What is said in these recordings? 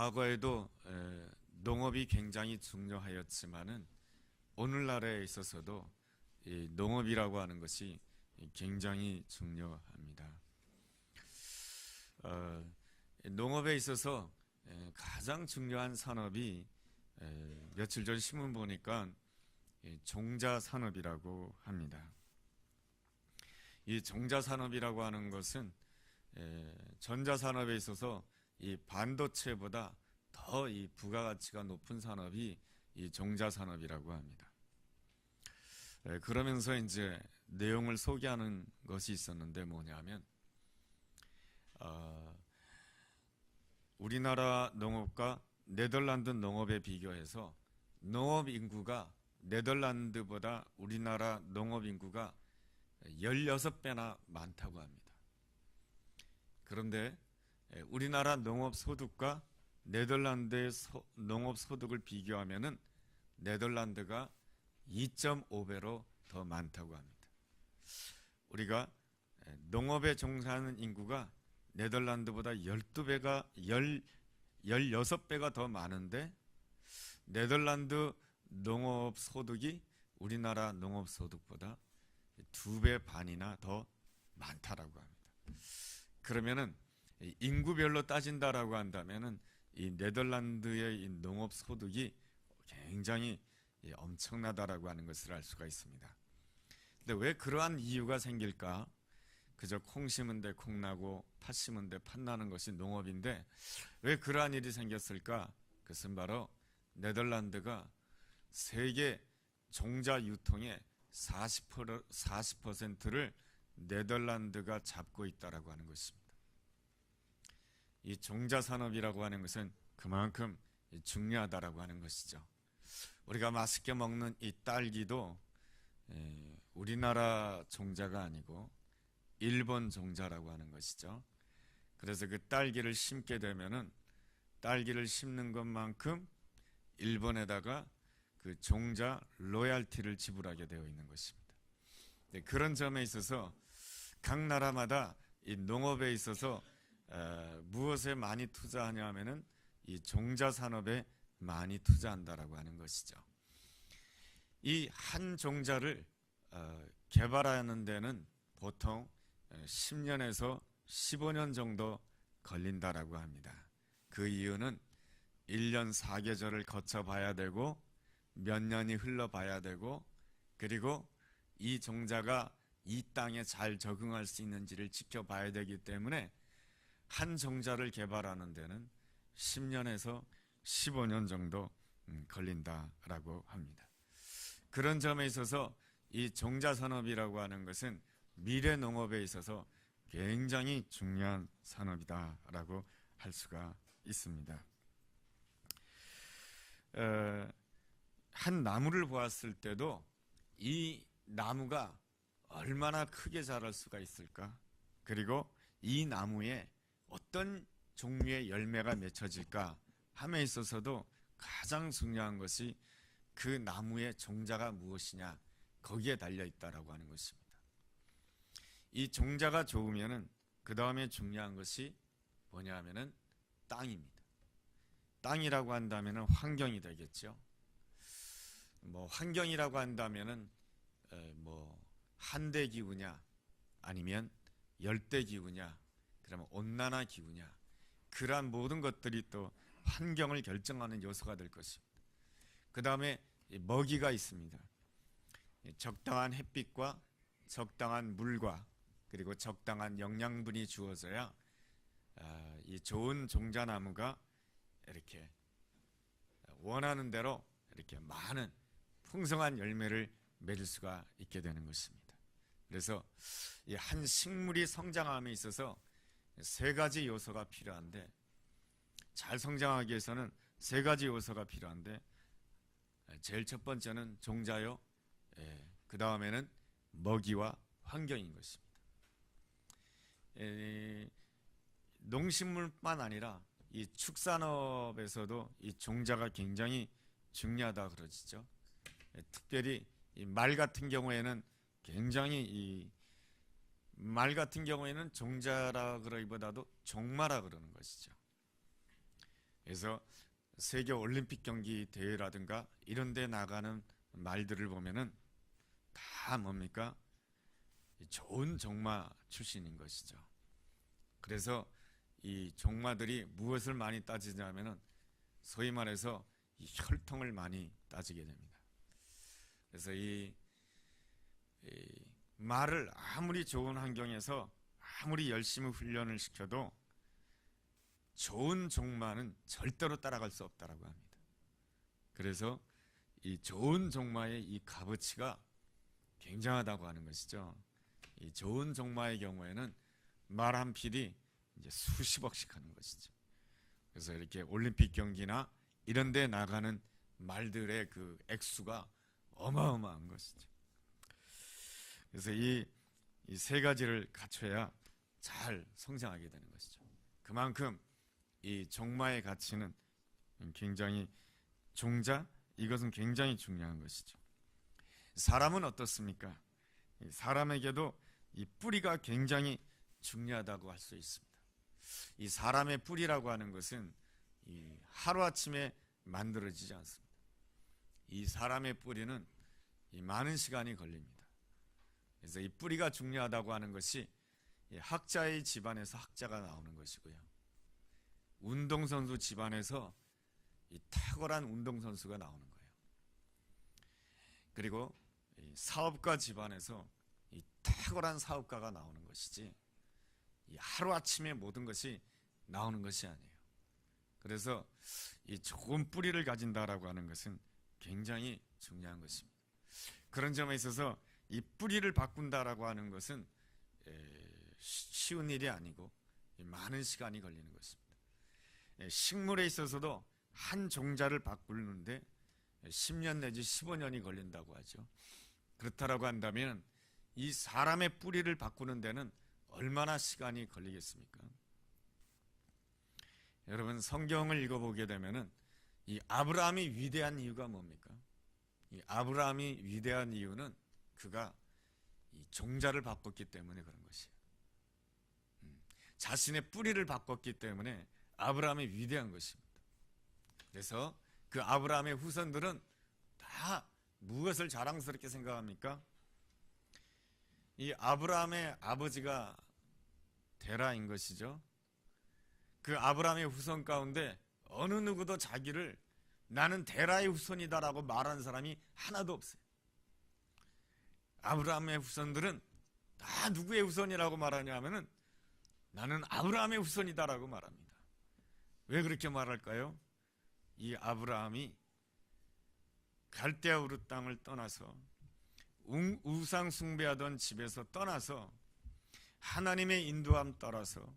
과거에도 농업이 굉장히 중요하였지만은 오늘날에 있어서도 이 농업이라고 하는 것이 굉장히 중요합니다. 농업에 있어서 가장 중요한 산업이 며칠 전 신문 보니까 종자 산업이라고 합니다. 이 종자 산업이라고 하는 것은 전자 산업에 있어서 이 반도체보다 더 이 부가가치가 높은 산업이 이 종자 산업이라고 합니다. 그러면서 이제 내용을 소개하는 것이 있었는데 뭐냐면 우리나라 농업과 네덜란드 농업에 비교해서 농업 인구가 네덜란드보다 우리나라 농업 인구가 16배나 많다고 합니다. 그런데 우리나라 농업 소득과 네덜란드의 농업 소득을 비교하면은 네덜란드가 2.5배로 더 많다고 합니다. 우리가 농업에 종사하는 인구가 네덜란드보다 16배가 더 많은데 네덜란드 농업 소득이 우리나라 농업 소득보다 2배 반이나 더 많다라고 합니다. 그러면은 인구별로 따진다라고 한다면은 이 네덜란드의 이 농업 소득이 굉장히 엄청나다라고 하는 것을 알 수가 있습니다. 근데 왜 그러한 이유가 생길까? 그저 콩 심은 데 콩 나고 팥 심은 데 팥 나는 것이 농업인데 왜 그러한 일이 생겼을까? 그것은 바로 네덜란드가 세계 종자 유통의 40%를 네덜란드가 잡고 있다라고 하는 것입니다. 이 종자 산업이라고 하는 것은 그만큼 중요하다라고 하는 것이죠. 우리가 맛있게 먹는 이 딸기도 우리나라 종자가 아니고 일본 종자라고 하는 것이죠. 그래서 그 딸기를 심게 되면은 딸기를 심는 것만큼 일본에다가 그 종자 로얄티를 지불하게 되어 있는 것입니다. 그런 점에 있어서 각 나라마다 이 농업에 있어서 무엇에 많이 투자하냐 하면은 이 종자 산업에 많이 투자한다라고 하는 것이죠. 이 한 종자를 개발하는 데는 보통 10년에서 15년 정도 걸린다라고 합니다. 그 이유는 1년 4계절을 거쳐봐야 되고 몇 년이 흘러봐야 되고 그리고 이 종자가 이 땅에 잘 적응할 수 있는지를 지켜봐야 되기 때문에 한 종자를 개발하는 데는 10년에서 15년 정도 걸린다라고 합니다. 그런 점에 있어서 이 종자 산업이라고 하는 것은 미래 농업에 있어서 굉장히 중요한 산업이다라고 할 수가 있습니다. 한 나무를 보았을 때도 이 나무가 얼마나 크게 자랄 수가 있을까? 그리고 이 나무에 어떤 종류의 열매가 맺혀질까 함에 있어서도 가장 중요한 것이 그 나무의 종자가 무엇이냐 거기에 달려 있다라고 하는 것입니다. 이 종자가 좋으면은 그 다음에 중요한 것이 뭐냐 하면은 땅입니다. 땅이라고 한다면은 환경이 되겠죠. 뭐 환경이라고 한다면은 뭐 한대 기후냐 아니면 열대 기후냐 그러면 온난화 기후냐 그러한 모든 것들이 또 환경을 결정하는 요소가 될 것입니다. 그 다음에 먹이가 있습니다. 적당한 햇빛과 적당한 물과 그리고 적당한 영양분이 주어져야 이 좋은 종자나무가 이렇게 원하는 대로 이렇게 많은 풍성한 열매를 맺을 수가 있게 되는 것입니다. 그래서 이 한 식물이 성장함에 있어서 세 가지 요소가 필요한데 잘 성장하기 위해서는 세 가지 요소가 필요한데 제일 첫 번째는 종자요. 그 다음에는 먹이와 환경인 것입니다. 농식물뿐만 아니라 이 축산업에서도 이 종자가 굉장히 중요하다 그러시죠. 특별히 이 말 같은 경우에는 굉장히 이 말 같은 경우에는 종자라 그러기보다도 종마라 그러는 것이죠. 그래서 세계 올림픽 경기 대회라든가 이런 데 나가는 말들을 보면은 다 뭡니까? 좋은 종마 출신인 것이죠. 그래서 이 종마들이 무엇을 많이 따지냐면은 소위 말해서 이 혈통을 많이 따지게 됩니다. 그래서 이 말을 아무리 좋은 환경에서 아무리 열심히 훈련을 시켜도 좋은 종마는 절대로 따라갈 수 없다라고 합니다. 그래서 이 좋은 종마의 이 값어치가 굉장하다고 하는 것이죠. 이 좋은 종마의 경우에는 말 한 필이 이제 수십억씩 하는 것이죠. 그래서 이렇게 올림픽 경기나 이런 데 나가는 말들의 그 액수가 어마어마한 것이죠. 그래서 이 세 가지를 갖춰야 잘 성장하게 되는 것이죠. 그만큼 이 종마의 가치는 굉장히 종자, 이것은 굉장히 중요한 것이죠. 사람은 어떻습니까? 사람에게도 이 뿌리가 굉장히 중요하다고 할 수 있습니다. 이 사람의 뿌리라고 하는 것은 이 하루아침에 만들어지지 않습니다. 이 사람의 뿌리는 이 많은 시간이 걸립니다. 그래서 이 뿌리가 중요하다고 하는 것이 학자의 집안에서 학자가 나오는 것이고요. 운동선수 집안에서 이 탁월한 운동선수가 나오는 거예요. 그리고 이 사업가 집안에서 이 탁월한 사업가가 나오는 것이지 이 하루아침에 모든 것이 나오는 것이 아니에요. 그래서 이 좋은 뿌리를 가진다라고 하는 것은 굉장히 중요한 것입니다. 그런 점에 있어서 이 뿌리를 바꾼다라고 하는 것은 쉬운 일이 아니고 많은 시간이 걸리는 것입니다. 식물에 있어서도 한 종자를 바꾸는데 10년 내지 15년이 걸린다고 하죠. 그렇다라고 한다면 이 사람의 뿌리를 바꾸는 데는 얼마나 시간이 걸리겠습니까? 여러분, 성경을 읽어보게 되면은 이 아브라함이 위대한 이유가 뭡니까? 이 아브라함이 위대한 이유는 그가 이 종자를 바꿨기 때문에 그런 것이에요. 자신의 뿌리를 바꿨기 때문에 아브라함이 위대한 것입니다. 그래서 그 아브라함의 후손들은 다 무엇을 자랑스럽게 생각합니까? 이 아브라함의 아버지가 데라인 것이죠. 그 아브라함의 후손 가운데 어느 누구도 자기를 나는 데라의 후손이다라고 말하는 사람이 하나도 없어요. 아브라함의 후손들은 다 누구의 후손이라고 말하냐면은 나는 아브라함의 후손이다라고 말합니다. 왜 그렇게 말할까요? 이 아브라함이 갈대아 우르 땅을 떠나서 우상 숭배하던 집에서 떠나서 하나님의 인도함 따라서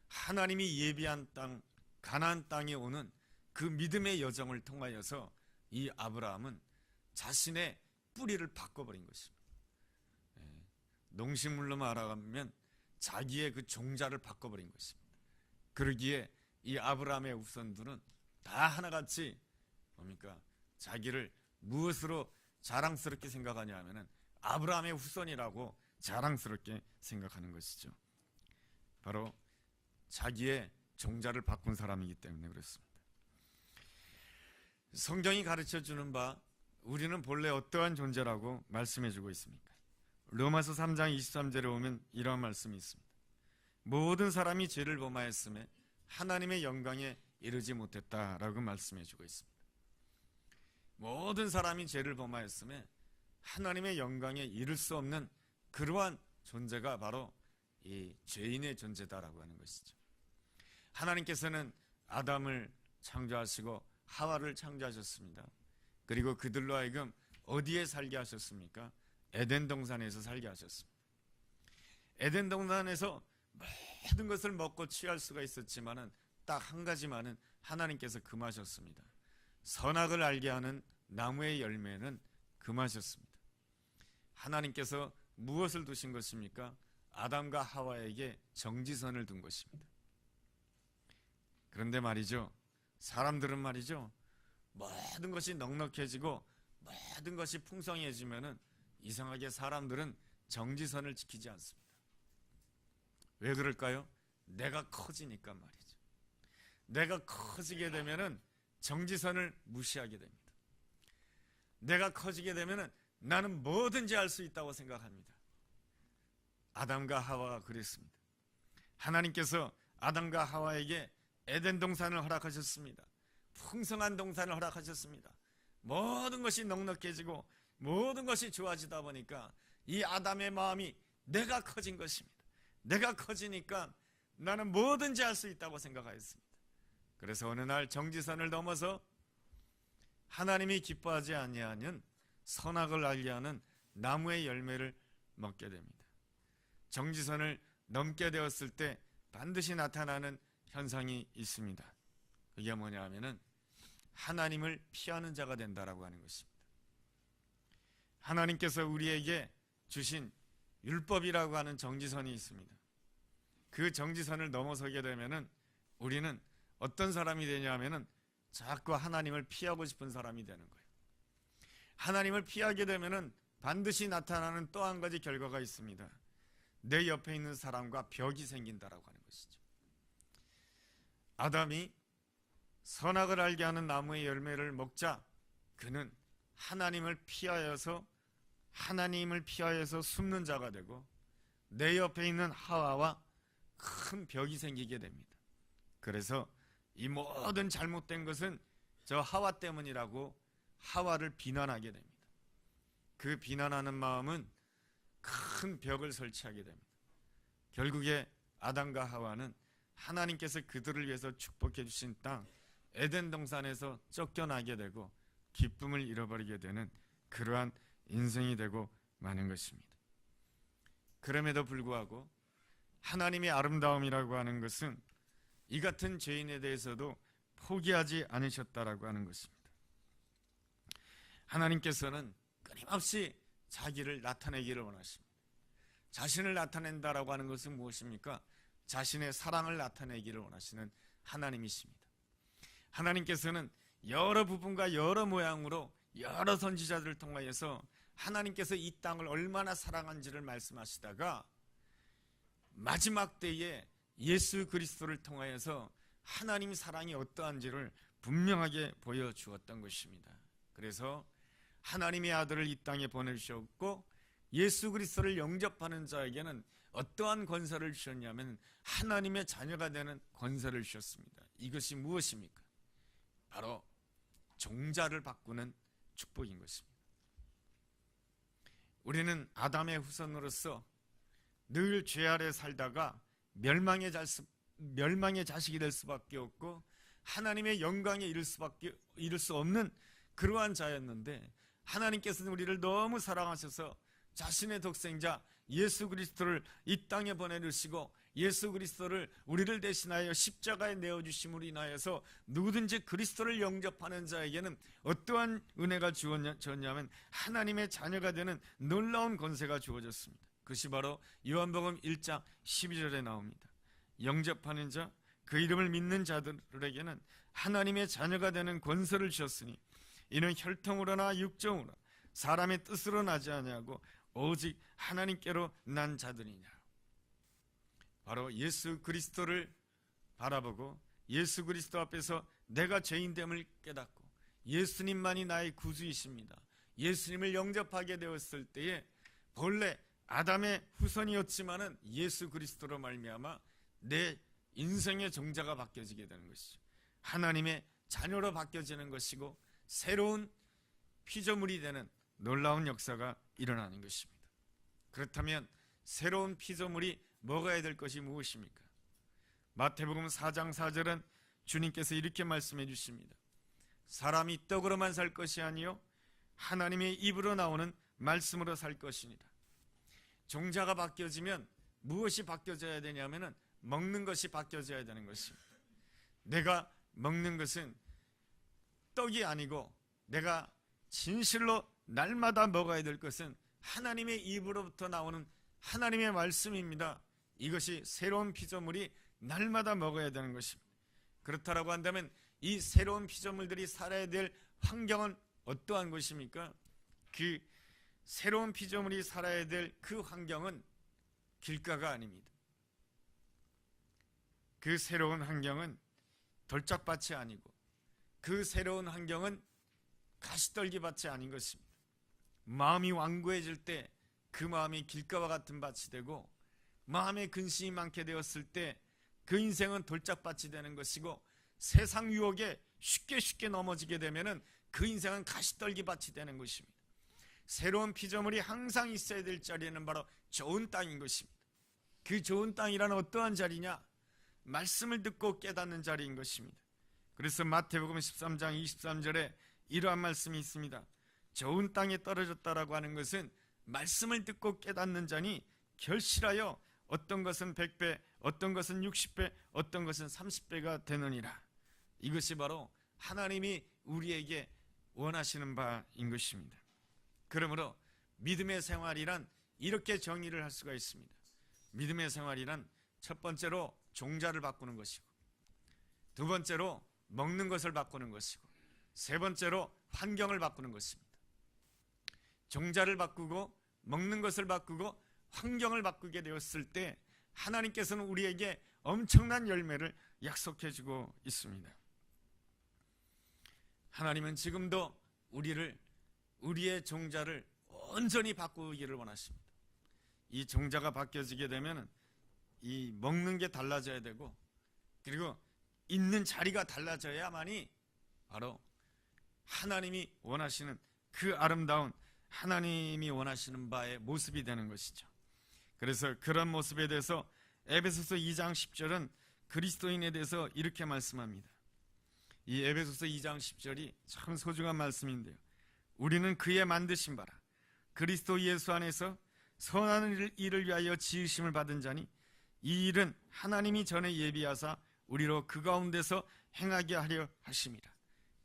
하나님이 예비한 땅 가나안 땅에 오는 그 믿음의 여정을 통하여서 이 아브라함은 자신의 뿌리를 바꿔버린 것입니다. 농식물로 말하면 자기의 그 종자를 바꿔버린 것입니다. 그러기에 이 아브라함의 후손들은 다 하나같이 뭡니까? 자기를 무엇으로 자랑스럽게 생각하냐 하면은 아브라함의 후손이라고 자랑스럽게 생각하는 것이죠. 바로 자기의 종자를 바꾼 사람이기 때문에 그렇습니다. 성경이 가르쳐주는 바 우리는 본래 어떠한 존재라고 말씀해주고 있습니까? 로마서 3장 23절에 오면 이러한 말씀이 있습니다. 모든 사람이 죄를 범하였음에 하나님의 영광에 이르지 못했다라고 말씀해주고 있습니다. 모든 사람이 죄를 범하였음에 하나님의 영광에 이를 수 없는 그러한 존재가 바로 이 죄인의 존재다라고 하는 것이죠. 하나님께서는 아담을 창조하시고 하와를 창조하셨습니다. 그리고 그들로 하여금 어디에 살게 하셨습니까? 에덴 동산에서 살게 하셨습니다. 에덴 동산에서 모든 것을 먹고 취할 수가 있었지만은 딱 한 가지만은 하나님께서 금하셨습니다. 선악을 알게 하는 나무의 열매는 금하셨습니다. 하나님께서 무엇을 두신 것입니까? 아담과 하와에게 정지선을 둔 것입니다. 그런데 말이죠, 사람들은 말이죠, 모든 것이 넉넉해지고 모든 것이 풍성해지면은 이상하게 사람들은 정지선을 지키지 않습니다. 왜 그럴까요? 내가 커지니까 말이죠. 내가 커지게 되면은 정지선을 무시하게 됩니다. 내가 커지게 되면은 나는 뭐든지 할 수 있다고 생각합니다. 아담과 하와가 그랬습니다. 하나님께서 아담과 하와에게 에덴 동산을 허락하셨습니다. 풍성한 동산을 허락하셨습니다. 모든 것이 넉넉해지고 모든 것이 좋아지다 보니까 이 아담의 마음이 내가 커진 것입니다. 내가 커지니까 나는 뭐든지 할 수 있다고 생각하였습니다. 그래서 어느 날 정지선을 넘어서 하나님이 기뻐하지 아니하는 선악을 알게 하는 나무의 열매를 먹게 됩니다. 정지선을 넘게 되었을 때 반드시 나타나는 현상이 있습니다. 그게 뭐냐 하면은 하나님을 피하는 자가 된다라고 하는 것입니다. 하나님께서 우리에게 주신 율법이라고 하는 정지선이 있습니다. 그 정지선을 넘어서게 되면은 우리는 어떤 사람이 되냐 하면은 자꾸 하나님을 피하고 싶은 사람이 되는 거예요. 하나님을 피하게 되면은 반드시 나타나는 또 한 가지 결과가 있습니다. 내 옆에 있는 사람과 벽이 생긴다라고 하는 것이죠. 아담이 선악을 알게 하는 나무의 열매를 먹자 그는 하나님을 피하여서 숨는 자가 되고 내 옆에 있는 하와와 큰 벽이 생기게 됩니다. 그래서 이 모든 잘못된 것은 저 하와 때문이라고 하와를 비난하게 됩니다. 그 비난하는 마음은 큰 벽을 설치하게 됩니다. 결국에 아담과 하와는 하나님께서 그들을 위해서 축복해 주신 땅 에덴 동산에서 쫓겨나게 되고 기쁨을 잃어버리게 되는 그러한 인생이 되고 마는 것입니다. 그럼에도 불구하고 하나님의 아름다움이라고 하는 것은 이 같은 죄인에 대해서도 포기하지 않으셨다라고 하는 것입니다. 하나님께서는 끊임없이 자기를 나타내기를 원하십니다. 자신을 나타낸다라고 하는 것은 무엇입니까? 자신의 사랑을 나타내기를 원하시는 하나님이십니다. 하나님께서는 여러 부분과 여러 모양으로 여러 선지자들을 통하여서 하나님께서 이 땅을 얼마나 사랑한지를 말씀하시다가 마지막 때에 예수 그리스도를 통하여서 하나님 사랑이 어떠한지를 분명하게 보여주었던 것입니다. 그래서 하나님의 아들을 이 땅에 보내주셨고 예수 그리스도를 영접하는 자에게는 어떠한 권세를 주셨냐면 하나님의 자녀가 되는 권세를 주셨습니다. 이것이 무엇입니까? 바로 종자를 바꾸는 축복인 것입니다. 우리는 아담의 후손으로서 늘 죄 아래 살다가 멸망의 자식이 될 수밖에 없고 하나님의 영광에 이를 수 없는 그러한 자였는데 하나님께서는 우리를 너무 사랑하셔서 자신의 독생자 예수 그리스도를 이 땅에 보내주시고 예수 그리스도를 우리를 대신하여 십자가에 내어주심으로 인하여서 누구든지 그리스도를 영접하는 자에게는 어떠한 은혜가 주어졌냐면 하나님의 자녀가 되는 놀라운 권세가 주어졌습니다. 그것이 바로 요한복음 1장 12절에 나옵니다. 영접하는 자, 그 이름을 믿는 자들에게는 하나님의 자녀가 되는 권세를 주셨으니 이는 혈통으로나 육정으로 사람의 뜻으로 나지 아니하고 오직 하나님께로 난 자들이냐. 바로 예수 그리스도를 바라보고 예수 그리스도 앞에서 내가 죄인됨을 깨닫고 예수님만이 나의 구주이십니다. 예수님을 영접하게 되었을 때에 본래 아담의 후손이었지만은 예수 그리스도로 말미암아 내 인생의 종자가 바뀌어지게 되는 것이죠. 하나님의 자녀로 바뀌어지는 것이고 새로운 피조물이 되는 놀라운 역사가 일어나는 것입니다. 그렇다면 새로운 피조물이 먹어야 될 것이 무엇입니까? 마태복음 4장 4절은 주님께서 이렇게 말씀해 주십니다. 사람이 떡으로만 살 것이 아니요 하나님의 입으로 나오는 말씀으로 살 것이니라. 종자가 바뀌어지면 무엇이 바뀌어져야 되냐면은 먹는 것이 바뀌어져야 되는 것입니다. 내가 먹는 것은 떡이 아니고 내가 진실로 날마다 먹어야 될 것은 하나님의 입으로부터 나오는 하나님의 말씀입니다. 이것이 새로운 피조물이 날마다 먹어야 되는 것입니다. 그렇다라고 한다면 이 새로운 피조물들이 살아야 될 환경은 어떠한 것입니까? 그 새로운 피조물이 살아야 될 그 환경은 길가가 아닙니다. 그 새로운 환경은 돌짝밭이 아니고 그 새로운 환경은 가시떨기밭이 아닌 것입니다. 마음이 완고해질 때 그 마음이 길가와 같은 밭이 되고, 마음에 근심이 많게 되었을 때 그 인생은 돌짝밭이 되는 것이고, 세상 유혹에 쉽게 넘어지게 되면은 그 인생은 가시떨기밭이 되는 것입니다. 새로운 피조물이 항상 있어야 될 자리는 바로 좋은 땅인 것입니다. 그 좋은 땅이란 어떠한 자리냐? 말씀을 듣고 깨닫는 자리인 것입니다. 그래서 마태복음 13장 23절에 이러한 말씀이 있습니다. 좋은 땅에 떨어졌다라고 하는 것은 말씀을 듣고 깨닫는 자니 결실하여 어떤 것은 100배, 어떤 것은 60배, 어떤 것은 30배가 되느니라. 이것이 바로 하나님이 우리에게 원하시는 바인 것입니다. 그러므로 믿음의 생활이란 이렇게 정의를 할 수가 있습니다. 믿음의 생활이란 첫 번째로 종자를 바꾸는 것이고, 두 번째로 먹는 것을 바꾸는 것이고, 세 번째로 환경을 바꾸는 것입니다. 종자를 바꾸고 먹는 것을 바꾸고 환경을 바꾸게 되었을 때 하나님께서는 우리에게 엄청난 열매를 약속해 주고 있습니다. 하나님은 지금도 우리의 종자를 온전히 바꾸기를 원하십니다. 이 종자가 바뀌어지게 되면 이 먹는 게 달라져야 되고, 그리고 있는 자리가 달라져야만이 바로 하나님이 원하시는 그 아름다운 하나님이 원하시는 바의 모습이 되는 것이죠. 그래서 그런 모습에 대해서 에베소서 2장 10절은 그리스도인에 대해서 이렇게 말씀합니다. 이 에베소서 2장 10절이 참 소중한 말씀인데요. 우리는 그의 만드신 바라 그리스도 예수 안에서 선한 일을 위하여 지으심을 받은 자니 이 일은 하나님이 전에 예비하사 우리로 그 가운데서 행하게 하려 하심이라.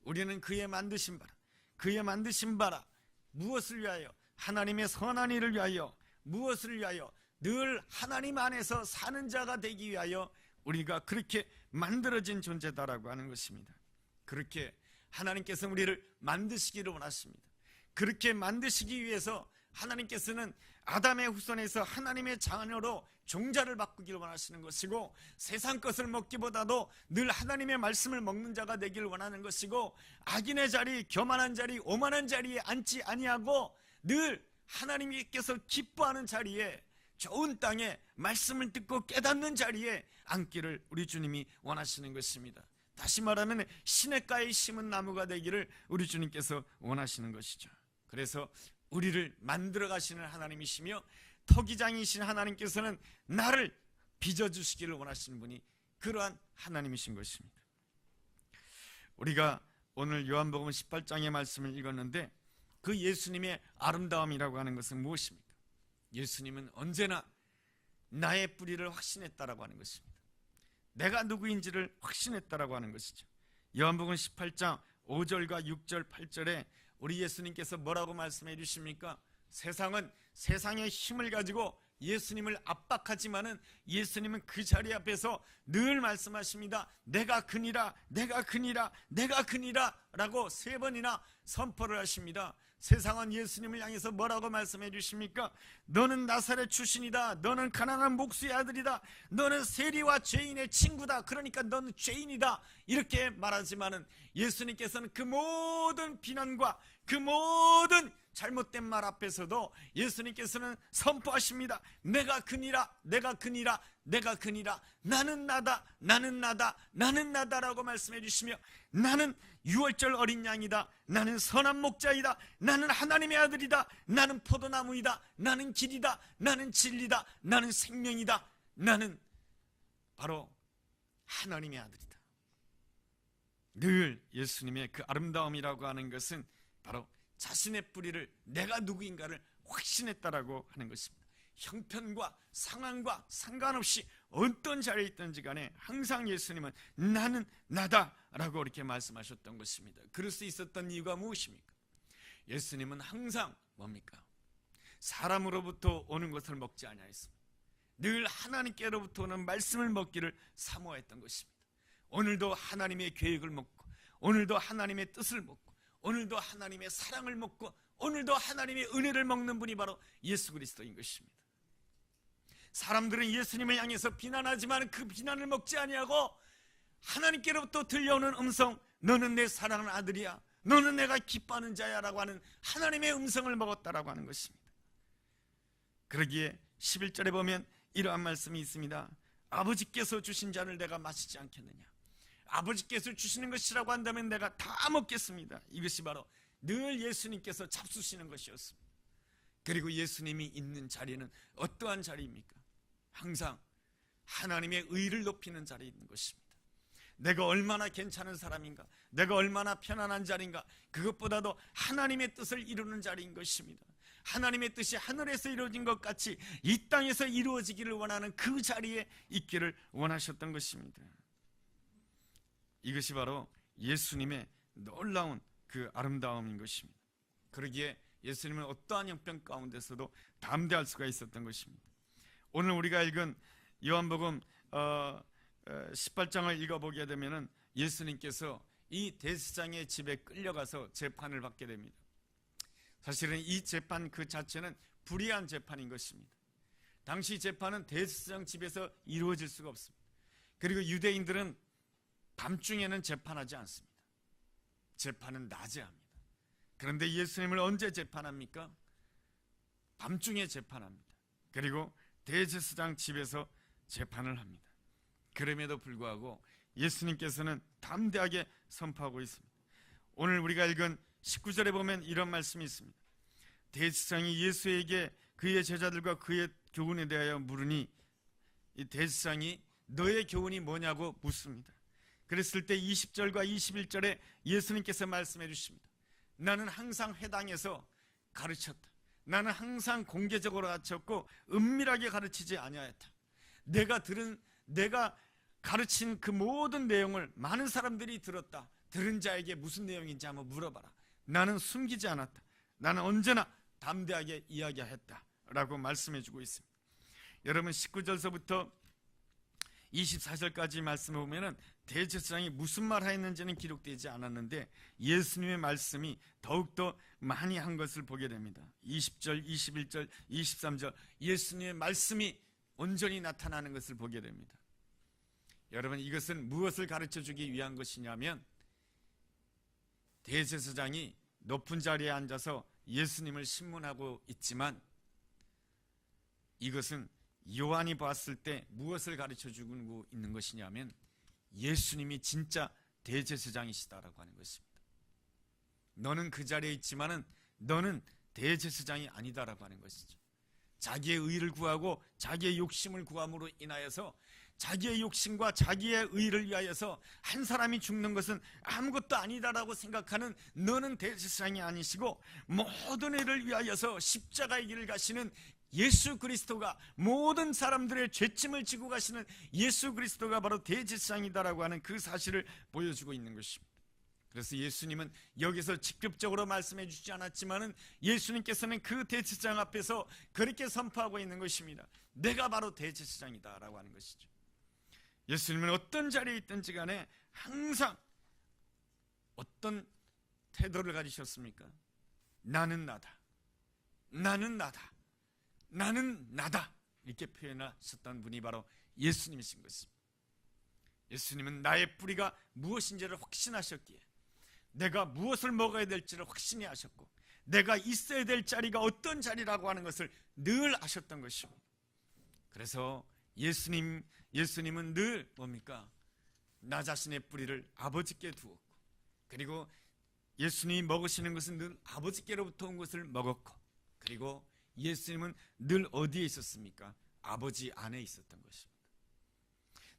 우리는 그의 만드신 바라 무엇을 위하여? 하나님의 선한 일을 위하여. 무엇을 위하여? 늘 하나님 안에서 사는 자가 되기 위하여 우리가 그렇게 만들어진 존재다라고 하는 것입니다. 그렇게 하나님께서 우리를 만드시기를 원하십니다. 그렇게 만드시기 위해서 하나님께서는 아담의 후손에서 하나님의 자녀로 종자를 바꾸기를 원하시는 것이고, 세상 것을 먹기보다도 늘 하나님의 말씀을 먹는 자가 되기를 원하는 것이고, 악인의 자리, 교만한 자리, 오만한 자리에 앉지 아니하고 늘 하나님께서 기뻐하는 자리에, 좋은 땅에 말씀을 듣고 깨닫는 자리에 앉기를 우리 주님이 원하시는 것입니다. 다시 말하면 시냇가에 심은 나무가 되기를 우리 주님께서 원하시는 것이죠. 그래서 우리를 만들어 가시는 하나님이시며 토기장이신 하나님께서는 나를 빚어주시기를 원하시는 분이 그러한 하나님이신 것입니다. 우리가 오늘 요한복음 18장의 말씀을 읽었는데, 그 예수님의 아름다움이라고 하는 것은 무엇입니까? 예수님은 언제나 나의 뿌리를 확신했다라고 하는 것입니다. 내가 누구인지를 확신했다라고 하는 것이죠. 요한복음 18장 5절과 6절 8절에 우리 예수님께서 뭐라고 말씀해 주십니까? 세상은 세상의 힘을 가지고 예수님을 압박하지만은 예수님은 그 자리 앞에서 늘 말씀하십니다. 내가 그니라, 내가 그니라, 내가 그니라 라고 3번이나 선포를 하십니다. 세상은 예수님을 향해서 뭐라고 말씀해 주십니까? 너는 나사렛 출신이다. 너는 가난한 목수의 아들이다. 너는 세리와 죄인의 친구다. 그러니까 너는 죄인이다. 이렇게 말하지만은 예수님께서는 그 모든 비난과 그 모든 잘못된 말 앞에서도 예수님께서는 선포하십니다. 내가 그니라, 내가 그니라, 내가 그니라. 나는 나다, 나는 나다, 나는 나다라고 말씀해 주시며, 나는 6월절 어린 양이다. 나는 선한 목자이다. 나는 하나님의 아들이다. 나는 포도나무이다. 나는 길이다. 나는 진리다. 나는 생명이다. 나는 바로 하나님의 아들이다. 늘 예수님의 그 아름다움이라고 하는 것은 바로 자신의 뿌리를, 내가 누구인가를 확신했다라고 하는 것입니다. 형편과 상황과 상관없이 어떤 자리에 있든지 간에 항상 예수님은 나는 나다라고 이렇게 말씀하셨던 것입니다. 그럴 수 있었던 이유가 무엇입니까? 예수님은 항상 뭡니까? 사람으로부터 오는 것을 먹지 아니하였습니다. 늘 하나님께로부터 오는 말씀을 먹기를 사모했던 것입니다. 오늘도 하나님의 계획을 먹고, 오늘도 하나님의 뜻을 먹고, 오늘도 하나님의 사랑을 먹고, 오늘도 하나님의 은혜를 먹는 분이 바로 예수 그리스도인 것입니다. 사람들은 예수님을 향해서 비난하지만 그 비난을 먹지 아니하고 하나님께로부터 들려오는 음성, 너는 내 사랑하는 아들이야, 너는 내가 기뻐하는 자야 라고 하는 하나님의 음성을 먹었다라고 하는 것입니다. 그러기에 11절에 보면 이러한 말씀이 있습니다. 아버지께서 주신 잔을 내가 마시지 않겠느냐. 아버지께서 주시는 것이라고 한다면 내가 다 먹겠습니다. 이것이 바로 늘 예수님께서 잡수시는 것이었습니다. 그리고 예수님이 있는 자리는 어떠한 자리입니까? 항상 하나님의 의를 높이는 자리에 있는 것입니다. 내가 얼마나 괜찮은 사람인가, 내가 얼마나 편안한 자리인가, 그것보다도 하나님의 뜻을 이루는 자리인 것입니다. 하나님의 뜻이 하늘에서 이루어진 것 같이 이 땅에서 이루어지기를 원하는 그 자리에 있기를 원하셨던 것입니다. 이것이 바로 예수님의 놀라운 그 아름다움인 것입니다. 그러기에 예수님은 어떠한 형편 가운데서도 담대할 수가 있었던 것입니다. 오늘 우리가 읽은 요한복음 18장을 읽어보게 되면 예수님께서 이 대제사장의 집에 끌려가서 재판을 받게 됩니다. 사실은 이 재판 그 자체는 불의한 재판인 것입니다. 당시 재판은 대제사장 집에서 이루어질 수가 없습니다. 그리고 유대인들은 밤중에는 재판하지 않습니다. 재판은 낮에 합니다. 그런데 예수님을 언제 재판합니까? 밤중에 재판합니다. 그리고 대제사장 집에서 재판을 합니다. 그럼에도 불구하고 예수님께서는 담대하게 선포하고 있습니다. 오늘 우리가 읽은 19절에 보면 이런 말씀이 있습니다. 대제사장이 예수에게 그의 제자들과 그의 교훈에 대하여 물으니, 이 대제사장이 너의 교훈이 뭐냐고 묻습니다. 그랬을 때 20절과 21절에 예수님께서 말씀해 주십니다. 나는 항상 회당에서 가르쳤다. 나는 항상 공개적으로 가르쳤고 은밀하게 가르치지 아니하였다. 내가 가르친 그 모든 내용을 많은 사람들이 들었다. 들은 자에게 무슨 내용인지 한번 물어봐라. 나는 숨기지 않았다. 나는 언제나 담대하게 이야기했다 라고 말씀해 주고 있습니다. 여러분 19절서부터 24절까지 말씀을 보면 대제사장이 무슨 말 하였는지는 기록되지 않았는데 예수님의 말씀이 더욱더 많이 한 것을 보게 됩니다. 20절, 21절, 23절 예수님의 말씀이 온전히 나타나는 것을 보게 됩니다. 여러분 이것은 무엇을 가르쳐주기 위한 것이냐면, 대제사장이 높은 자리에 앉아서 예수님을 신문하고 있지만 이것은 요한이 봤을 때 무엇을 가르쳐주고 있는 것이냐면 예수님이 진짜 대제사장이시다라고 하는 것입니다. 너는 그 자리에 있지만은 너는 대제사장이 아니다라고 하는 것이죠. 자기의 의를 구하고 자기의 욕심을 구함으로 인하여서 자기의 욕심과 자기의 의를 위하여서 한 사람이 죽는 것은 아무것도 아니다라고 생각하는 너는 대제사장이 아니시고, 모든 의를 위하여서 십자가의 길을 가시는 예수 그리스도가, 모든 사람들의 죄짐을 지고 가시는 예수 그리스도가 바로 대제사장이다라고 하는 그 사실을 보여주고 있는 것입니다. 그래서 예수님은 여기서 직접적으로 말씀해 주지 않았지만은 예수님께서는 그 대제사장 앞에서 그렇게 선포하고 있는 것입니다. 내가 바로 대제사장이다라고 하는 것이죠. 예수님은 어떤 자리에 있든지 간에 항상 어떤 태도를 가지셨습니까? 나는 나다. 나는 나다. 나는 나다. 이렇게 표현하셨던 분이 바로 예수님이신 것입니다. 예수님은 나의 뿌리가 무엇인지를 확신하셨기에, 내가 무엇을 먹어야 될지를 확신히 하셨고, 내가 있어야 될 자리가 어떤 자리라고 하는 것을 늘 아셨던 것입니다. 그래서 예수님은 늘 뭡니까? 나 자신의 뿌리를 아버지께 두었고, 그리고 예수님이 먹으시는 것은 늘 아버지께로부터 온 것을 먹었고, 그리고 예수님은 늘 어디에 있었습니까? 아버지 안에 있었던 것입니다.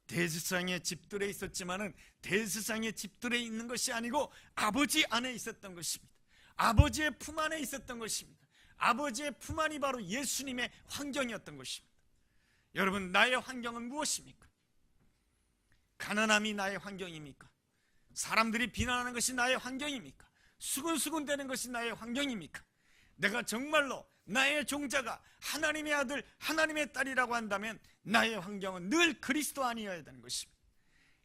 대제사장의 집들에 있었지만은 대제사장의 집들에 있는 것이 아니고 아버지 안에 있었던 것입니다. 아버지의 품 안에 있었던 것입니다. 아버지의 품 안이 바로 예수님의 환경이었던 것입니다. 여러분, 나의 환경은 무엇입니까? 가난함이 나의 환경입니까? 사람들이 비난하는 것이 나의 환경입니까? 수근수근 되는 것이 나의 환경입니까? 내가 정말로 나의 종자가 하나님의 아들, 하나님의 딸이라고 한다면 나의 환경은 늘 그리스도 안이어야 되는 것입니다.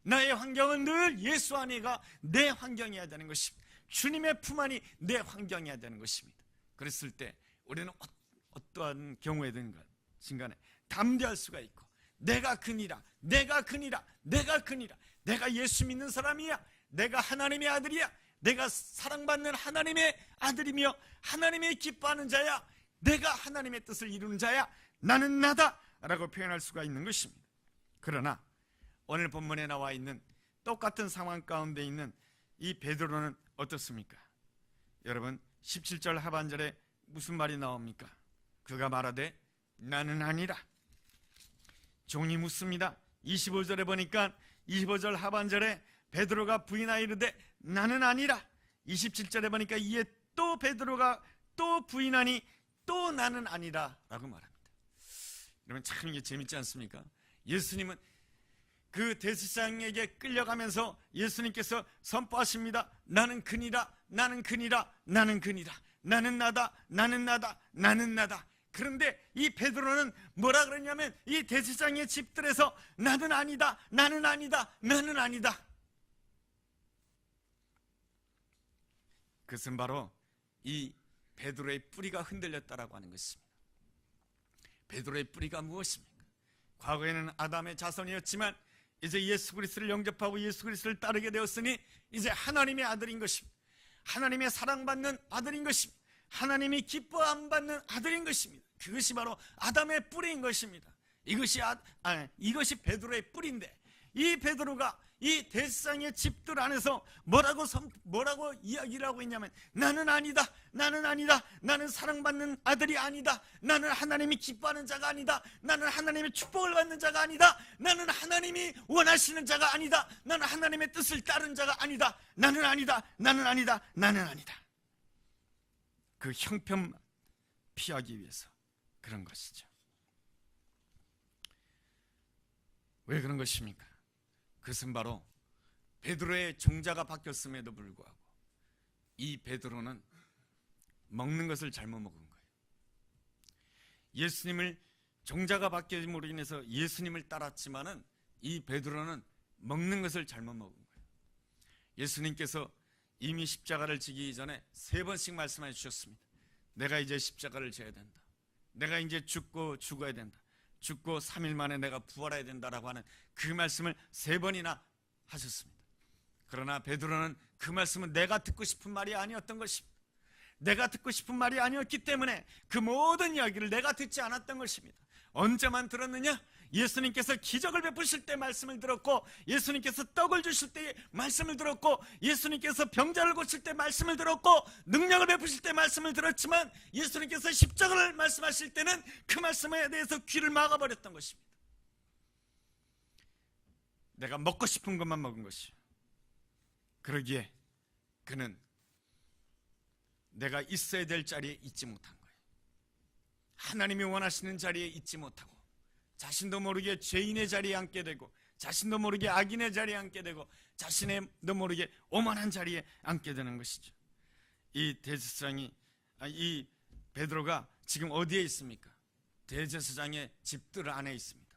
나의 환경은 늘 예수 안이가 내 환경이어야 되는 것입니다. 주님의 품 안이 내 환경이어야 되는 것입니다. 그랬을 때 우리는 어떠한 경우에든 간에 담대할 수가 있고, 내가 그니라, 내가 그니라, 내가 그니라, 내가 예수 믿는 사람이야. 내가 하나님의 아들이야. 내가 사랑받는 하나님의 아들이며 하나님의 기뻐하는 자야. 내가 하나님의 뜻을 이루는 자야. 나는 나다 라고 표현할 수가 있는 것입니다. 그러나 오늘 본문에 나와 있는 똑같은 상황 가운데 있는 이 베드로는 어떻습니까? 여러분 17절 하반절에 무슨 말이 나옵니까? 그가 말하되 나는 아니라. 종이 묻습니다. 25절에 보니까 25절 하반절에 베드로가 부인하여 이르되 나는 아니라. 27절에 보니까 이에 또 베드로가 또 부인하니 또 나는 아니라 라고 말합니다. 여러분 참 이게 재밌지 않습니까? 예수님은 그 대제사장에게 끌려가면서 예수님께서 선포하십니다. 나는 그니라, 나는 그니라, 나는 그니라. 나는 나다, 나는 나다, 나는 나다. 그런데 이 베드로는 뭐라 그러냐면 이 대제사장의 집들에서 나는 아니다, 나는 아니다, 나는 아니다. 그것은 바로 이 베드로의 뿌리가 흔들렸다라고 하는 것입니다. 베드로의 뿌리가 무엇입니까? 과거에는 아담의 자손이었지만 이제 예수 그리스도를 영접하고 예수 그리스도를 따르게 되었으니 이제 하나님의 아들인 것입니다. 하나님의 사랑받는 아들인 것입니다. 하나님이 기뻐함 받는 아들인 것입니다. 그것이 바로 아담의 뿌리인 것입니다. 이것이 베드로의 뿌리인데 이 베드로가 이 대제사장의 집들 안에서 뭐라고 이야기를 하고 있냐면 나는 아니다, 나는 아니다, 나는 사랑받는 아들이 아니다, 나는 하나님이 기뻐하는 자가 아니다, 나는 하나님의 축복을 받는 자가 아니다, 나는 하나님이 원하시는 자가 아니다, 나는 하나님의 뜻을 따르는 자가 아니다, 나는 아니다, 나는 아니다, 나는 아니다. 그 형편 피하기 위해서 그런 것이죠. 왜 그런 것입니까? 그것은 바로 베드로의 종자가 바뀌었음에도 불구하고 이 베드로는 먹는 것을 잘못 먹은 거예요. 예수님을 종자가 바뀌음으로 인해서 예수님을 따랐지만은 이 베드로는 먹는 것을 잘못 먹은 거예요. 예수님께서 이미 십자가를 지기 전에 3번씩 말씀해 주셨습니다. 내가 이제 십자가를 져야 된다. 내가 이제 죽어야 된다. 죽고 3일 만에 내가 부활해야 된다라고 하는 그 말씀을 3번이나 하셨습니다. 그러나 베드로는 그 말씀은 내가 듣고 싶은 말이 아니었던 것입니다. 내가 듣고 싶은 말이 아니었기 때문에 그 모든 이야기를 내가 듣지 않았던 것입니다. 언제만 들었느냐? 예수님께서 기적을 베푸실 때 말씀을 들었고, 예수님께서 떡을 주실 때 말씀을 들었고, 예수님께서 병자를 고칠 때 말씀을 들었고, 능력을 베푸실 때 말씀을 들었지만 예수님께서 십자가를 말씀하실 때는 그 말씀에 대해서 귀를 막아버렸던 것입니다. 내가 먹고 싶은 것만 먹은 것이요. 그러기에 그는 내가 있어야 될 자리에 있지 못한 거예요. 하나님이 원하시는 자리에 있지 못하고 자신도 모르게 죄인의 자리에 앉게 되고 자신도 모르게 악인의 자리에 앉게 되고 자신도 모르게 오만한 자리에 앉게 되는 것이죠. 이 베드로가 지금 어디에 있습니까? 대제사장의 집들 안에 있습니다.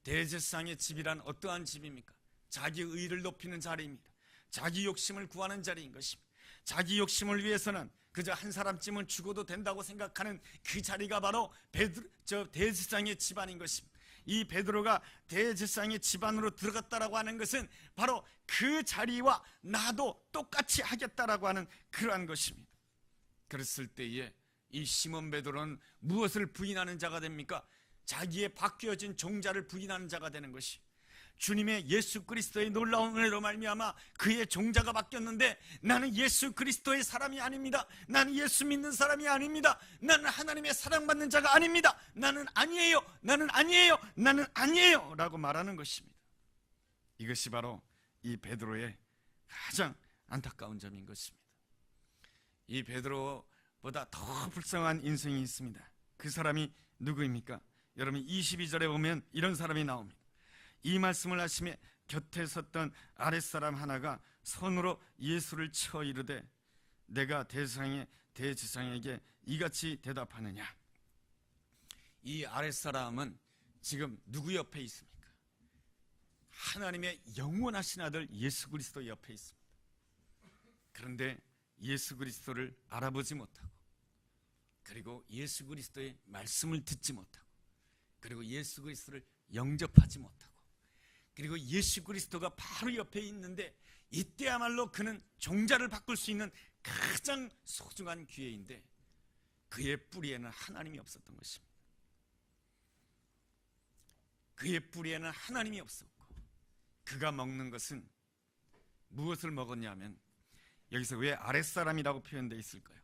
대제사장의 집이란 어떠한 집입니까? 자기 의를 높이는 자리입니다. 자기 욕심을 구하는 자리인 것입니다. 자기 욕심을 위해서는 그저 한 사람쯤은 죽어도 된다고 생각하는 그 자리가 바로 대제사장의 집안인 것입니다. 이 베드로가 대제사장의 집안으로 들어갔다라고 하는 것은 바로 그 자리와 나도 똑같이 하겠다라고 하는 그러한 것입니다. 그랬을 때에 이 시몬 베드로는 무엇을 부인하는 자가 됩니까? 자기의 바뀌어진 종자를 부인하는 자가 되는 것이, 주님의 예수 그리스도의 놀라운 은혜로 말미암아 그의 종자가 바뀌었는데 나는 예수 그리스도의 사람이 아닙니다. 나는 예수 믿는 사람이 아닙니다. 나는 하나님의 사랑받는 자가 아닙니다. 나는 아니에요. 나는 아니에요. 나는 아니에요 라고 말하는 것입니다. 이것이 바로 이 베드로의 가장 안타까운 점인 것입니다. 이 베드로보다 더 불쌍한 인생이 있습니다. 그 사람이 누구입니까? 여러분 22절에 보면 이런 사람이 나옵니다. 이 말씀을 하시며 곁에 섰던 아랫사람 하나가 손으로 예수를 쳐 이르되 내가 대제사장에게 이같이 대답하느냐. 이 아랫사람은 지금 누구 옆에 있습니까? 하나님의 영원하신 아들 예수 그리스도 옆에 있습니다. 그런데 예수 그리스도를 알아보지 못하고, 그리고 예수 그리스도의 말씀을 듣지 못하고, 그리고 예수 그리스도를 영접하지 못하고, 그리고 예수 그리스도가 바로 옆에 있는데 이때야말로 그는 종자를 바꿀 수 있는 가장 소중한 기회인데 그의 뿌리에는 하나님이 없었던 것입니다. 그의 뿌리에는 하나님이 없었고 그가 먹는 것은 무엇을 먹었냐면 여기서 왜 아랫사람이라고 표현되어 있을까요?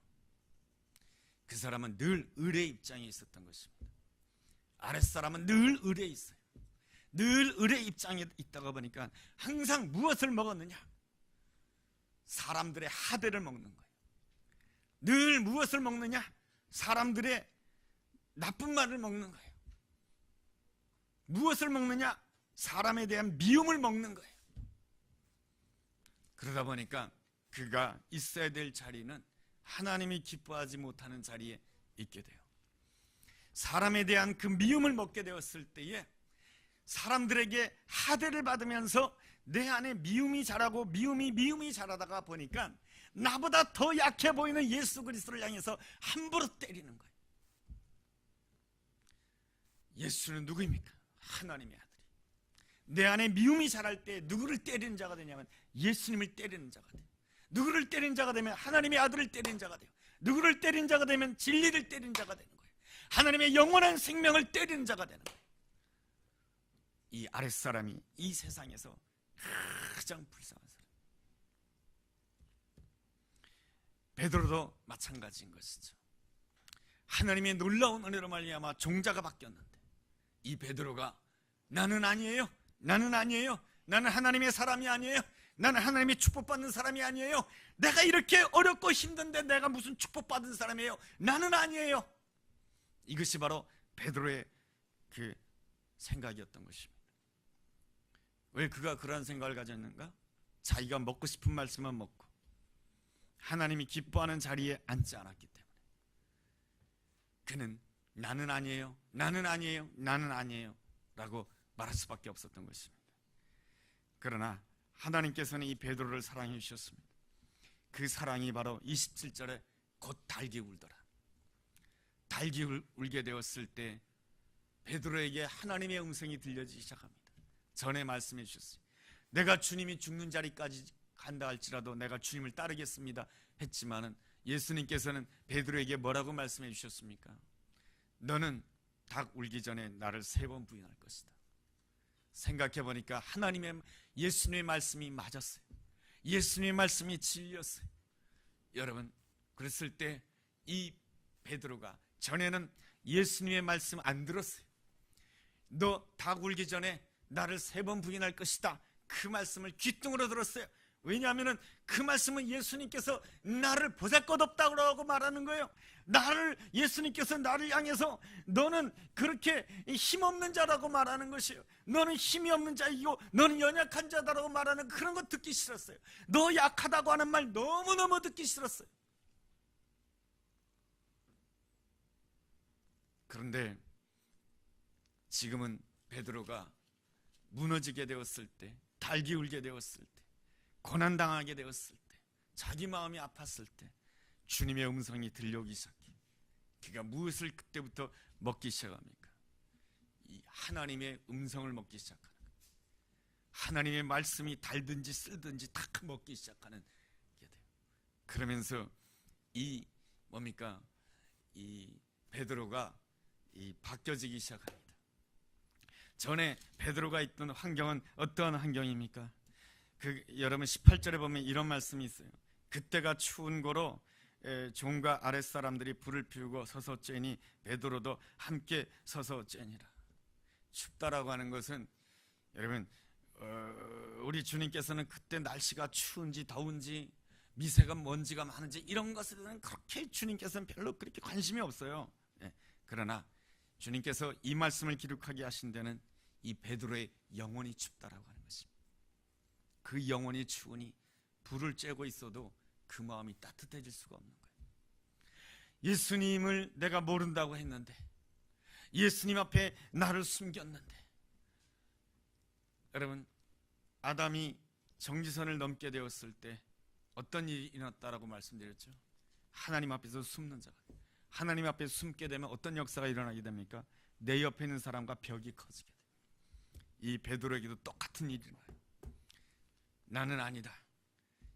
그 사람은 늘 을의 입장에 있었던 것입니다. 아랫사람은 늘 을에 있어요. 늘 을의 입장에 있다가 보니까 항상 무엇을 먹었느냐? 사람들의 하대를 먹는 거예요. 늘 무엇을 먹느냐? 사람들의 나쁜 말을 먹는 거예요. 무엇을 먹느냐? 사람에 대한 미움을 먹는 거예요. 그러다 보니까 그가 있어야 될 자리는 하나님이 기뻐하지 못하는 자리에 있게 돼요. 사람에 대한 그 미움을 먹게 되었을 때에 사람들에게 하대를 받으면서 내 안에 미움이 자라고 미움이 자라다가 보니까 나보다 더 약해 보이는 예수 그리스도를 향해서 함부로 때리는 거예요. 예수는 누구입니까? 하나님의 아들이. 내 안에 미움이 자랄 때 누구를 때리는 자가 되냐면 예수님을 때리는 자가 돼요. 누구를 때리는 자가 되면 하나님의 아들을 때리는 자가 돼요. 누구를 때리는 자가 되면 진리를 때리는 자가 되는 거예요. 하나님의 영원한 생명을 때리는 자가 되는 거예요. 이 아랫사람이 이 세상에서 가장 불쌍한 사람. 베드로도 마찬가지인 것이죠. 하나님의 놀라운 은혜로 말미암아 종자가 바뀌었는데 이 베드로가 나는 아니에요. 나는 하나님의 사람이 아니에요. 나는 하나님의 축복받는 사람이 아니에요. 내가 이렇게 어렵고 힘든데 내가 무슨 축복받은 사람이에요. 나는 아니에요. 이것이 바로 베드로의 그 생각이었던 것입니다. 왜 그가 그러한 생각을 가졌는가? 자기가 먹고 싶은 말씀만 먹고 하나님이 기뻐하는 자리에 앉지 않았기 때문에 그는 나는 아니에요 라고 말할 수밖에 없었던 것입니다. 그러나 하나님께서는 이 베드로를 사랑해 주셨습니다. 그 사랑이 바로 27절에 곧 달기 울더라. 달기 울게 되었을 때 베드로에게 하나님의 음성이 들려지기 시작합니다. 전에 말씀해 주셨어요. 내가 주님이 죽는 자리까지 간다 할지라도 내가 주님을 따르겠습니다 했지만은 예수님께서는 베드로에게 뭐라고 말씀해 주셨습니까? 너는 닭 울기 전에 나를 3번 부인할 것이다. 생각해 보니까 예수님의 말씀이 맞았어요. 예수님의 말씀이 진리였어요. 여러분, 그랬을 때 이 베드로가 전에는 예수님의 말씀 안 들었어요. 너 닭 울기 전에 나를 3번 부인할 것이다. 그 말씀을 귓등으로 들었어요. 왜냐하면 그 말씀은 예수님께서 나를 보잘것없다고 말하는 거예요. 예수님께서 나를 향해서 너는 그렇게 힘없는 자라고 말하는 것이에요. 너는 힘이 없는 자이고 너는 연약한 자다라고 말하는 그런 거 듣기 싫었어요. 너 약하다고 하는 말 너무너무 듣기 싫었어요. 그런데 지금은 베드로가 무너지게 되었을 때, 달기 울게 되었을 때, 고난당하게 되었을 때, 자기 마음이 아팠을 때 주님의 음성이 들려오기 시작해. 그가 무엇을 그때부터 먹기 시작합니까? 이 하나님의 음성을 먹기 시작하는 거예요. 하나님의 말씀이 달든지 쓸든지 다 먹기 시작하는 게 돼요. 그러면서 이 베드로가 바뀌어지기 시작합니다. 전에 베드로가 있던 환경은 어떠한 환경입니까? 여러분 18절에 보면 이런 말씀이 있어요. 그때가 추운 고로 종과 아랫사람들이 불을 피우고 서서 쬐니 베드로도 함께 서서 쬐니라. 춥다라고 하는 것은 여러분 우리 주님께서는 그때 날씨가 추운지 더운지 미세가 먼지가 많은지 이런 것에 대해서는 그렇게 주님께서는 별로 그렇게 관심이 없어요. 그러나 주님께서 이 말씀을 기록하게 하신 데는 이 베드로의 영혼이 춥다라고 하는 것입니다. 그 영혼이 추우니 불을 쬐고 있어도 그 마음이 따뜻해질 수가 없는 거예요. 예수님을 내가 모른다고 했는데, 예수님 앞에 나를 숨겼는데, 여러분 아담이 정지선을 넘게 되었을 때 어떤 일이 일어났다라고 말씀드렸죠? 하나님 앞에서 숨는 자가, 하나님 앞에 숨게 되면 어떤 역사가 일어나게 됩니까? 내 옆에 있는 사람과 벽이 커지게 돼요. 이 베드로에게도 똑같은 일이 일어나요. 나는 아니다.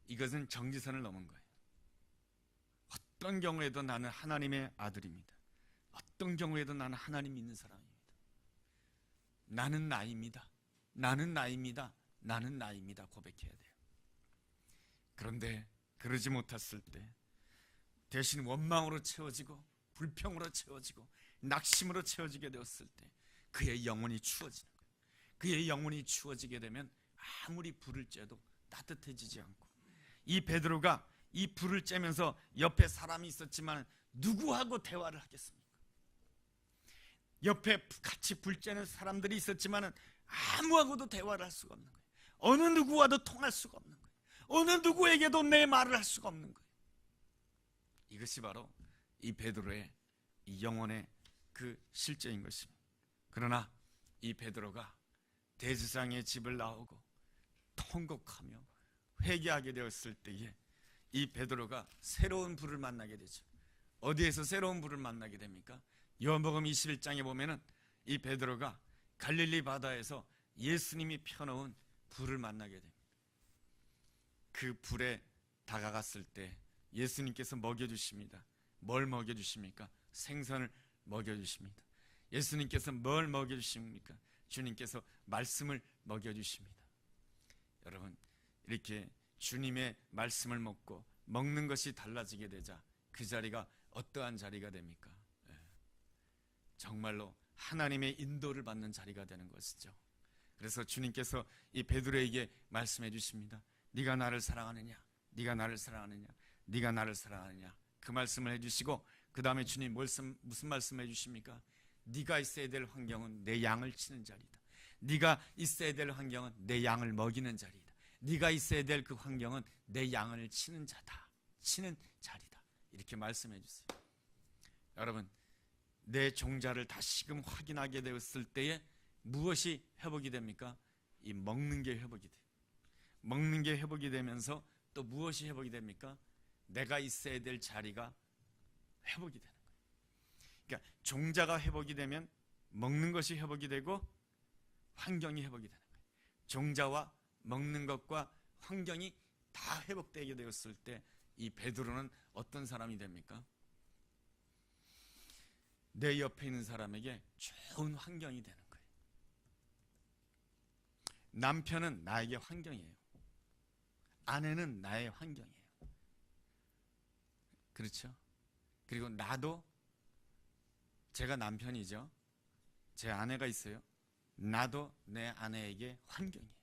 이것은 정지선을 넘은 거예요. 어떤 경우에도 나는 하나님의 아들입니다. 어떤 경우에도 나는 하나님 믿는 사람입니다. 나는 나입니다. 나는 나입니다. 나는 나입니다. 고백해야 돼요. 그런데 그러지 못했을 때 대신 원망으로 채워지고 불평으로 채워지고 낙심으로 채워지게 되었을 때 그의 영혼이 추워지는 거예요. 그의 영혼이 추워지게 되면 아무리 불을 쬐도 따뜻해지지 않고, 이 베드로가 이 불을 쬐면서 옆에 사람이 있었지만 누구하고 대화를 하겠습니까? 옆에 같이 불 쬐는 사람들이 있었지만 아무하고도 대화를 할 수가 없는 거예요. 어느 누구와도 통할 수가 없는 거예요. 어느 누구에게도 내 말을 할 수가 없는 거예요. 이것이 바로 이 베드로의 이 영혼의 그 실제인 것입니다. 그러나 이 베드로가 대제사장의 집을 나오고 통곡하며 회개하게 되었을 때에 이 베드로가 새로운 불을 만나게 되죠. 어디에서 새로운 불을 만나게 됩니까? 요한복음 21장에 보면은 이 베드로가 갈릴리 바다에서 예수님이 펴놓은 불을 만나게 됩니다. 그 불에 다가갔을 때 예수님께서 먹여주십니다. 뭘 먹여주십니까? 생선을 먹여주십니다. 예수님께서 뭘 먹여주십니까? 주님께서 말씀을 먹여주십니다. 여러분, 이렇게 주님의 말씀을 먹고 먹는 것이 달라지게 되자 그 자리가 어떠한 자리가 됩니까? 정말로 하나님의 인도를 받는 자리가 되는 것이죠. 그래서 주님께서 이 베드로에게 말씀해 주십니다. 네가 나를 사랑하느냐? 네가 나를 사랑하느냐? 네가 나를 사랑하느냐? 그 말씀을 해주시고 그 다음에 주님 무슨 말씀을 해주십니까? 네가 있어야 될 환경은 내 양을 치는 자리다. 네가 있어야 될 환경은 내 양을 먹이는 자리다. 네가 있어야 될 그 환경은 내 양을 치는 자다. 치는 자리다. 이렇게 말씀해 주세요. 여러분, 내 종자를 다시금 확인하게 되었을 때에 무엇이 회복이 됩니까? 이 먹는 게 회복이 돼요. 먹는 게 회복이 되면서 또 무엇이 회복이 됩니까? 내가 있어야 될 자리가 회복이 되는 거예요. 그러니까 종자가 회복이 되면 먹는 것이 회복이 되고 환경이 회복이 되는 거예요. 종자와 먹는 것과 환경이 다 회복되게 되었을 때 이 베드로는 어떤 사람이 됩니까? 내 옆에 있는 사람에게 좋은 환경이 되는 거예요. 남편은 나에게 환경이에요. 아내는 나의 환경이에요. 그렇죠? 그리고 나도, 제가 남편이죠. 제 아내가 있어요. 나도 내 아내에게 환경이에요.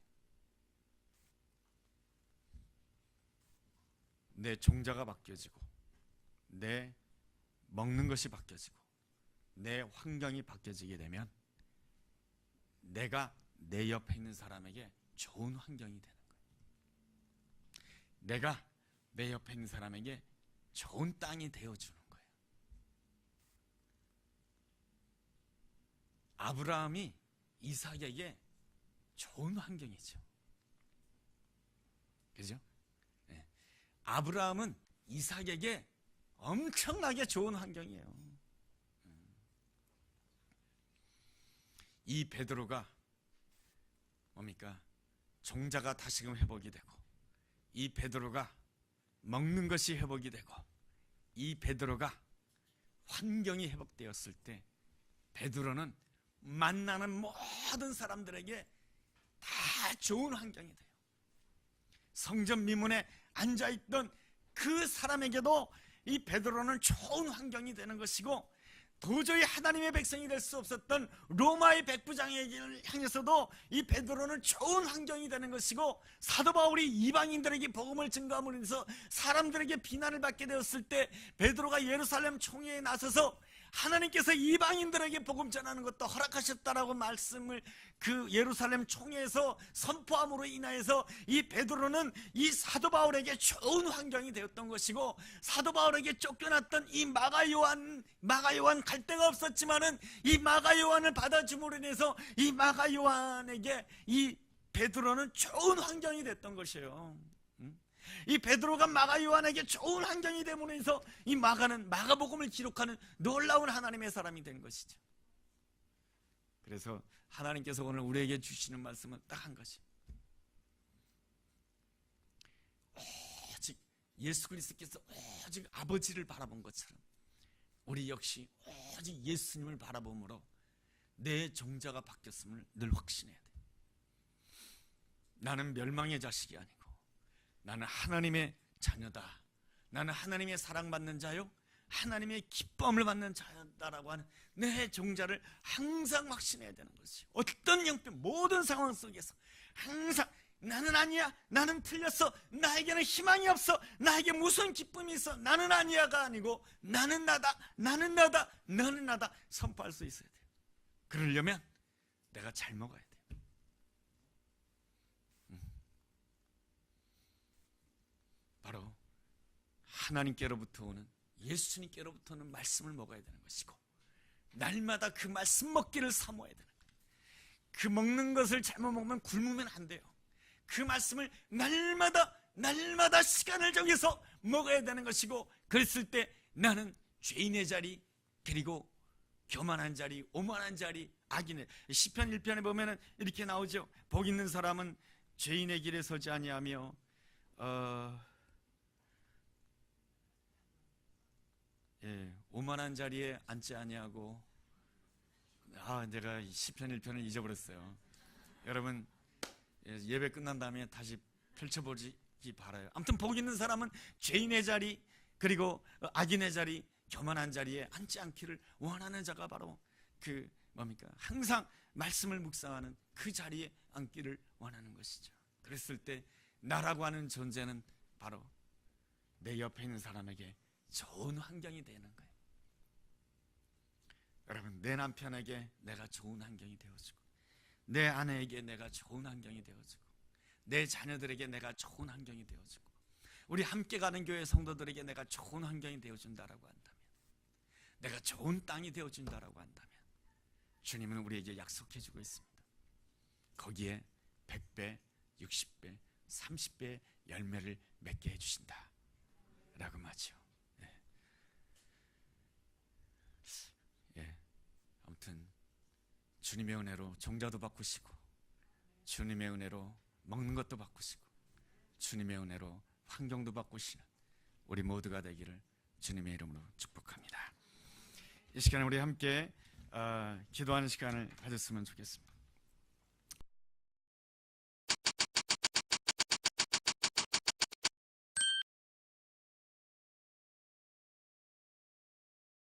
내 종자가 바뀌어지고 내 먹는 것이 바뀌어지고 내 환경이 바뀌어지게 되면 내가 내 옆에 있는 사람에게 좋은 환경이 되는 거예요. 내가 내 옆에 있는 사람에게 좋은 땅이 되어주는 거예요. 아브라함이 이삭에게 좋은 환경이죠. 그죠? 네. 아브라함은 이삭에게 엄청나게 좋은 환경이에요. 이 베드로가 뭡니까? 종자가 다시금 회복이 되고, 이 베드로가 먹는 것이 회복이 되고, 이 베드로가 환경이 회복되었을 때 베드로는 만나는 모든 사람들에게 다 좋은 환경이 돼요. 성전 미문에 앉아있던 그 사람에게도 이 베드로는 좋은 환경이 되는 것이고, 도저히 하나님의 백성이 될 수 없었던 로마의 백부장에게 향해서도 이 베드로는 좋은 환경이 되는 것이고, 사도 바울이 이방인들에게 복음을 증거함으로 인해서 사람들에게 비난을 받게 되었을 때 베드로가 예루살렘 총회에 나서서 하나님께서 이방인들에게 복음 전하는 것도 허락하셨다라고 말씀을 그 예루살렘 총회에서 선포함으로 인하여서 이 베드로는 이 사도 바울에게 좋은 환경이 되었던 것이고, 사도 바울에게 쫓겨났던 이 마가 요한 갈 데가 없었지만은 이 마가 요한을 받아줌으로 인해서 이 마가 요한에게 이 베드로는 좋은 환경이 됐던 것이에요. 이 베드로가 마가 요한에게 좋은 환경이 됨으로 인해서 이 마가는 마가복음을 기록하는 놀라운 하나님의 사람이 된 것이죠. 그래서 하나님께서 오늘 우리에게 주시는 말씀은 딱 한 가지. 오직 예수 그리스도께서 오직 아버지를 바라본 것처럼 우리 역시 오직 예수님을 바라봄으로 내 정자가 바뀌었음을 늘 확신해야 돼. 나는 멸망의 자식이 아니고 나는 하나님의 자녀다. 나는 하나님의 사랑받는 자요 하나님의 기쁨을 받는 자다라고 하는 내 정자를 항상 확신해야 되는 것이, 어떤 형편 모든 상황 속에서 항상 나는 아니야, 나는 틀렸어, 나에게는 희망이 없어, 나에게 무슨 기쁨이 있어, 나는 아니야가 아니고 나는 나다, 나는 나다, 너는 나다 선포할 수 있어야 돼요. 그러려면 내가 잘 먹어야 돼요. 바로 하나님께로부터 오는, 예수님께로부터 오는 말씀을 먹어야 되는 것이고, 날마다 그 말씀 먹기를 사모해야 되는 거예요. 그 먹는 것을 잘못 먹으면 굶으면 안 돼요. 그 말씀을 날마다 시간을 정해서 먹어야 되는 것이고, 그랬을 때 나는 죄인의 자리, 그리고 교만한 자리, 오만한 자리, 악인의, 시편 1편에 보면은 이렇게 나오죠. 복 있는 사람은 죄인의 길에 서지 아니하며 오만한 자리에 앉지 아니하고, 내가 시편 1편을 잊어버렸어요. 여러분 예배 끝난 다음에 다시 펼쳐보기 바라요. 아무튼 복 있는 사람은 죄인의 자리, 그리고 악인의 자리, 교만한 자리에 앉지 않기를 원하는 자가 바로 그 뭡니까? 항상 말씀을 묵상하는 그 자리에 앉기를 원하는 것이죠. 그랬을 때 나라고 하는 존재는 바로 내 옆에 있는 사람에게 좋은 환경이 되는 거예요. 여러분, 내 남편에게 내가 좋은 환경이 되어주고, 내 아내에게 내가 좋은 환경이 되어주고, 내 자녀들에게 내가 좋은 환경이 되어주고, 우리 함께 가는 교회 성도들에게 내가 좋은 환경이 되어준다라고 한다면, 내가 좋은 땅이 되어준다라고 한다면, 주님은 우리에게 약속해주고 있습니다. 거기에 100배, 60배, 30배의 열매를 맺게 해주신다 라고 말이죠. 아무튼 주님의 은혜로 종자도 바꾸시고, 주님의 은혜로 먹는 것도 바꾸시고, 주님의 은혜로 환경도 바꾸시는 우리 모두가 되기를 주님의 이름으로 축복합니다. 이 시간에 우리 함께 기도하는 시간을 가졌으면 좋겠습니다.